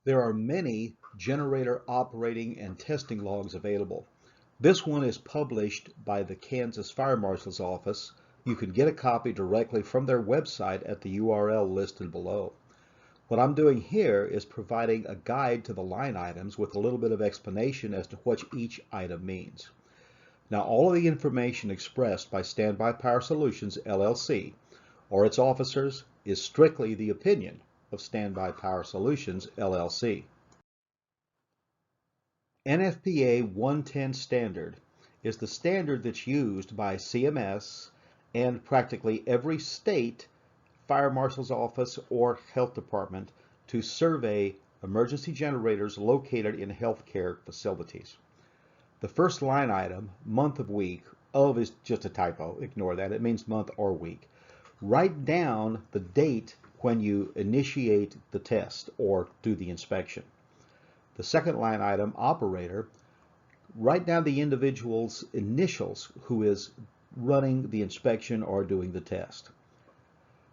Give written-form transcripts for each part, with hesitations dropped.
There are many generator operating and testing logs available. This one is published by the Kansas Fire Marshal's Office. You can get a copy directly from their website at the URL listed below. What I'm doing here is providing a guide to the line items with a little bit of explanation as to what each item means. Now, all of the information expressed by Standby Power Solutions, LLC, or its officers is strictly the opinion of Standby Power Solutions, LLC. NFPA 110 standard is the standard that's used by CMS and practically every state fire marshal's office or health department to survey emergency generators located in healthcare facilities. The first line item, month of week, of is just a typo, ignore that, it means month or week. Write down the date when you initiate the test or do the inspection. The second line item, operator, write down the individual's initials who is running the inspection or doing the test.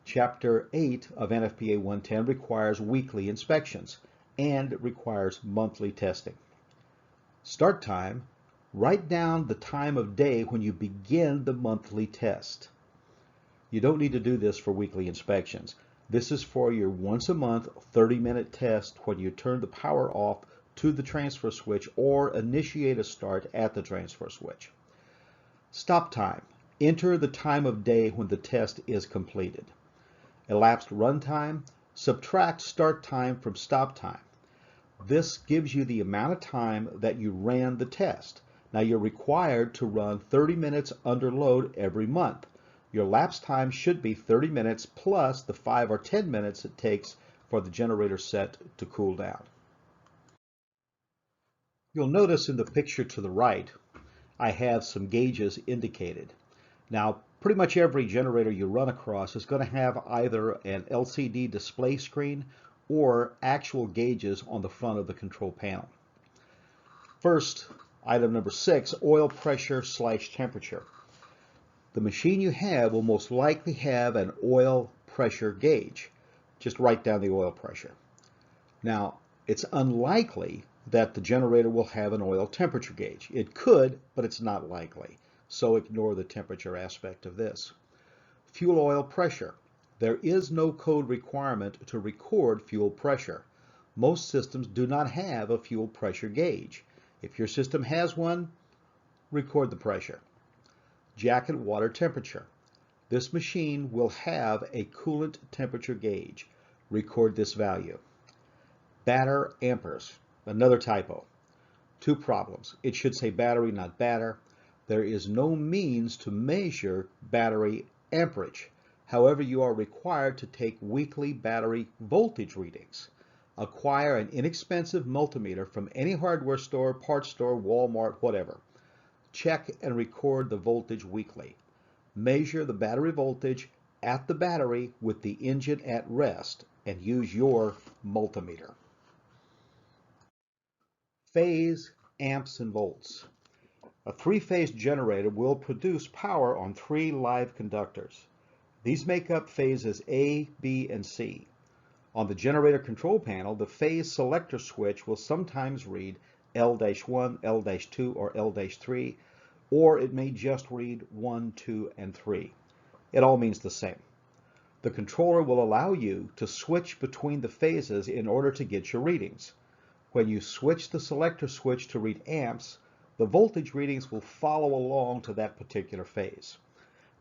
Chapter 8 of NFPA 110 requires weekly inspections and requires monthly testing. Start time, write down the time of day when you begin the monthly test. You don't need to do this for weekly inspections. This is for your once a month 30-minute test when you turn the power off to the transfer switch or initiate a start at the transfer switch. Stop time. Enter the time of day when the test is completed. Elapsed run time. Subtract start time from stop time. This gives you the amount of time that you ran the test. Now you're required to run 30 minutes under load every month. Your lapse time should be 30 minutes plus the 5 or 10 minutes it takes for the generator set to cool down. You'll notice in the picture to the right, I have some gauges indicated. Now, pretty much every generator you run across is going to have either an LCD display screen or actual gauges on the front of the control panel. First, item number 6, oil pressure / temperature. The machine you have will most likely have an oil pressure gauge. Just write down the oil pressure. Now, it's unlikely that the generator will have an oil temperature gauge. It could, but it's not likely. So ignore the temperature aspect of this. Fuel oil pressure. There is no code requirement to record fuel pressure. Most systems do not have a fuel pressure gauge. If your system has one, record the pressure. Jacket water temperature. This machine will have a coolant temperature gauge. Record this value. Batter amperes. Another typo. 2 problems. It should say battery, not batter. There is no means to measure battery amperage. However, you are required to take weekly battery voltage readings. Acquire an inexpensive multimeter from any hardware store, parts store, Walmart, whatever. Check and record the voltage weekly. Measure the battery voltage at the battery with the engine at rest and use your multimeter. Phase, amps, and volts. A 3-phase generator will produce power on 3 live conductors. These make up phases A, B, and C. On the generator control panel, the phase selector switch will sometimes read L-1, L-2, or L-3, or it may just read 1, 2, and 3. It all means the same. The controller will allow you to switch between the phases in order to get your readings. When you switch the selector switch to read amps, the voltage readings will follow along to that particular phase.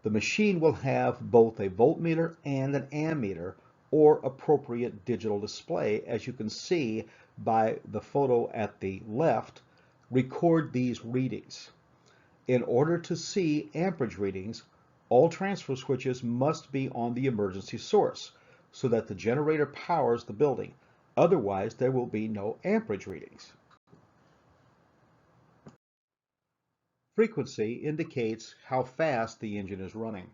The machine will have both a voltmeter and an ammeter or appropriate digital display, as you can see by the photo at the left. Record these readings. In order to see amperage readings, all transfer switches must be on the emergency source so that the generator powers the building. Otherwise, there will be no amperage readings. Frequency indicates how fast the engine is running.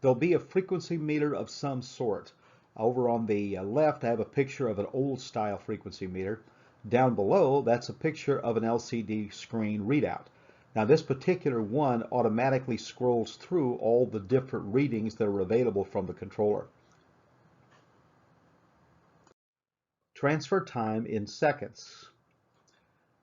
There'll be a frequency meter of some sort. Over on the left, I have a picture of an old style frequency meter. Down below, that's a picture of an LCD screen readout. Now, this particular one automatically scrolls through all the different readings that are available from the controller. Transfer time in seconds.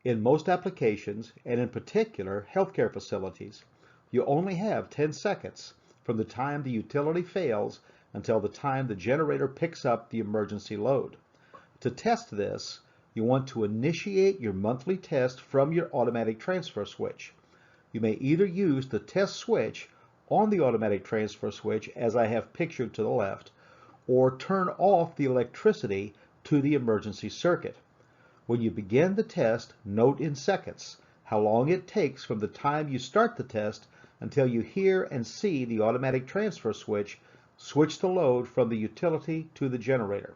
In most applications, and in particular healthcare facilities, you only have 10 seconds from the time the utility fails until the time the generator picks up the emergency load. To test this, you want to initiate your monthly test from your automatic transfer switch. You may either use the test switch on the automatic transfer switch, as I have pictured to the left, or turn off the electricity to the emergency circuit. When you begin the test, note in seconds how long it takes from the time you start the test until you hear and see the automatic transfer switch switch the load from the utility to the generator.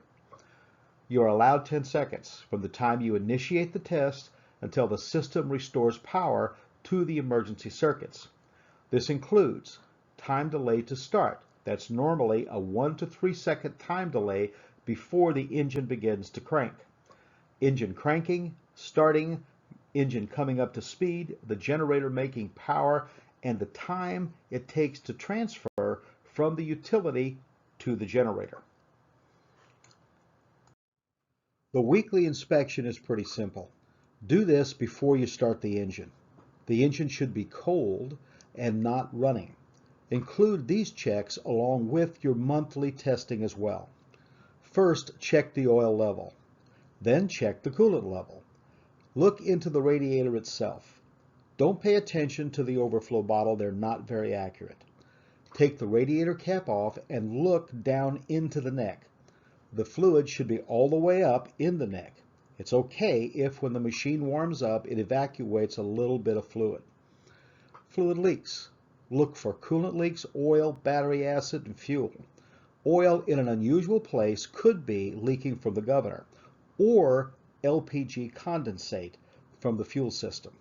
You are allowed 10 seconds from the time you initiate the test until the system restores power to the emergency circuits. This includes time delay to start. That's normally a 1 to 3 second time delay before the engine begins to crank. Engine cranking, starting, engine coming up to speed, the generator making power, and the time it takes to transfer from the utility to the generator. The weekly inspection is pretty simple. Do this before you start the engine. The engine should be cold and not running. Include these checks along with your monthly testing as well. First, check the oil level. Then check the coolant level. Look into the radiator itself. Don't pay attention to the overflow bottle, they're not very accurate. Take the radiator cap off and look down into the neck. The fluid should be all the way up in the neck. It's okay if when the machine warms up it evacuates a little bit of fluid. Fluid leaks. Look for coolant leaks, oil, battery acid, and fuel. Oil in an unusual place could be leaking from the governor, or LPG condensate from the fuel system.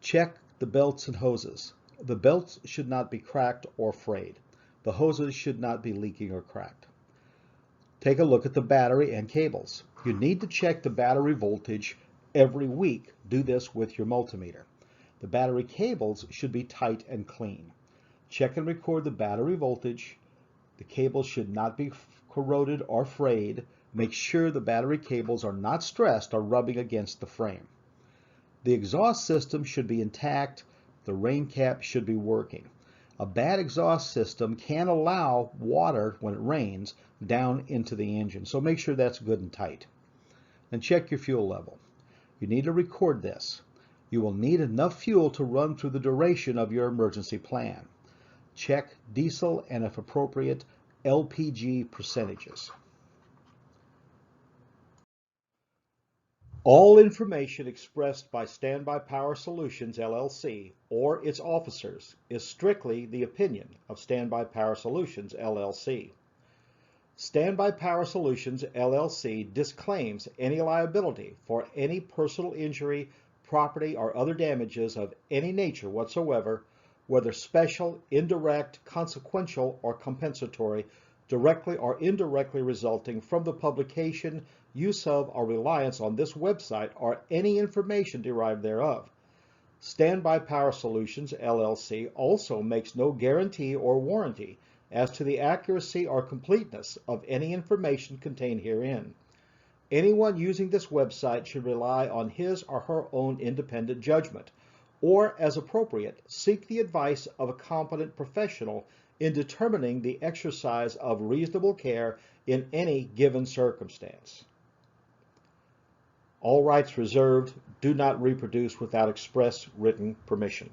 Check the belts and hoses. The belts should not be cracked or frayed. The hoses should not be leaking or cracked. Take a look at the battery and cables. You need to check the battery voltage every week. Do this with your multimeter. The battery cables should be tight and clean. Check and record the battery voltage. The cables should not be corroded or frayed. Make sure the battery cables are not stressed or rubbing against the frame. The exhaust system should be intact. The rain cap should be working. A bad exhaust system can allow water, when it rains, down into the engine, so make sure that's good and tight. And check your fuel level. You need to record this. You will need enough fuel to run through the duration of your emergency plan. Check diesel and, if appropriate, LPG percentages. All information expressed by Standby Power Solutions, LLC, or its officers is strictly the opinion of Standby Power Solutions, LLC. Standby Power Solutions, LLC disclaims any liability for any personal injury, property, or other damages of any nature whatsoever, whether special, indirect, consequential, or compensatory, directly or indirectly resulting from the publication, use of, or reliance on this website or any information derived thereof. Standby Power Solutions, LLC also makes no guarantee or warranty as to the accuracy or completeness of any information contained herein. Anyone using this website should rely on his or her own independent judgment, or, as appropriate, seek the advice of a competent professional in determining the exercise of reasonable care in any given circumstance. All rights reserved. Do not reproduce without express written permission.